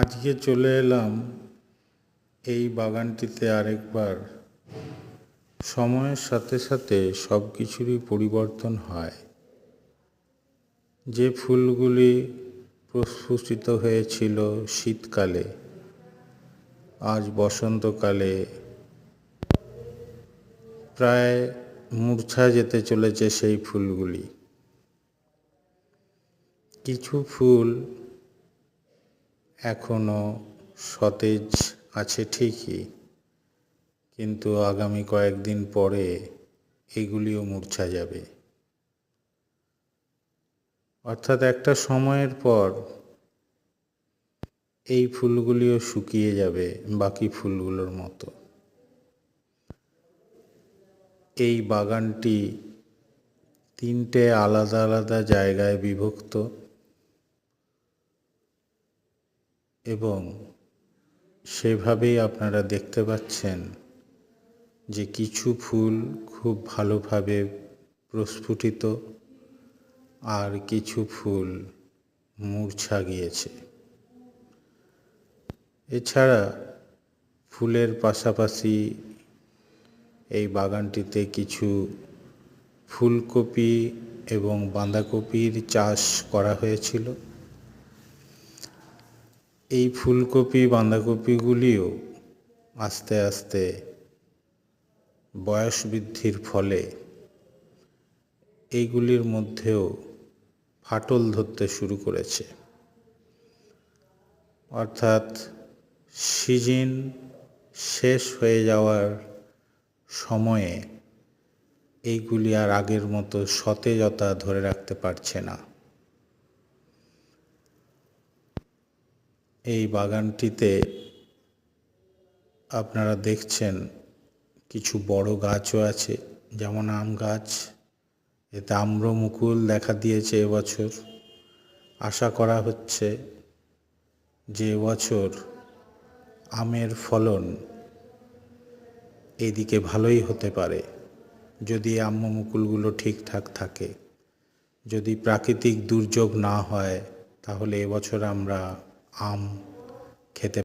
আজকে চলে এলাম এই বাগানটিতে আরেকবার। সময়ের সাথে সাথে সব কিছুরই পরিবর্তন হয়। যে ফুলগুলি প্রস্ফুটিত হয়েছিল শীতকালে, আজ বসন্তকালে প্রায় মূর্ছা যেতে চলেছে সেই ফুলগুলি। কিছু ফুল এখনো সতেজ আছে ঠিকই, কিন্তু আগামী কয়েকদিন পরে এগুলিও মূর্ছা যাবে। অর্থাৎ একটা সময়ের পর এই ফুলগুলিও শুকিয়ে যাবে বাকি ফুলগুলোর মতো। এই বাগানটি তিনটে আলাদা আলাদা জায়গায় বিভক্ত এবং সেভাবেই আপনারা দেখতে পাচ্ছেন যে কিছু ফুল খুব ভালোভাবে প্রস্ফুটিত আর কিছু ফুল মূর্ছা গিয়েছে। এছাড়া ফুলের পাশাপাশি এই বাগানটিতে কিছু ফুলকপি এবং বাঁধাকপির চাষ করা হয়েছিল। এই ফুলকপি বাঁধাকপিগুলিও আস্তে আস্তে বয়স বৃদ্ধির ফলে এইগুলির মধ্যেও ফাটল ধরতে শুরু করেছে। অর্থাৎ সিজন শেষ হয়ে যাওয়ার সময়ে এইগুলি আর আগের মতো সতেজতা ধরে রাখতে পারছে না। এই বাগানটিতে আপনারা দেখছেন কিছু বড় গাছও আছে, যেমন আম গাছ। এতে আম্রমুকুল দেখা দিয়েছে এবছর। আশা করা হচ্ছে যে এবছর আমের ফলন এদিকে ভালোই হতে পারে, যদি আম্রমুকুলগুলো ঠিকঠাক থাকে। যদি প্রাকৃতিক দুর্যোগ না হয় তাহলে এবছর আমরা আম খেতে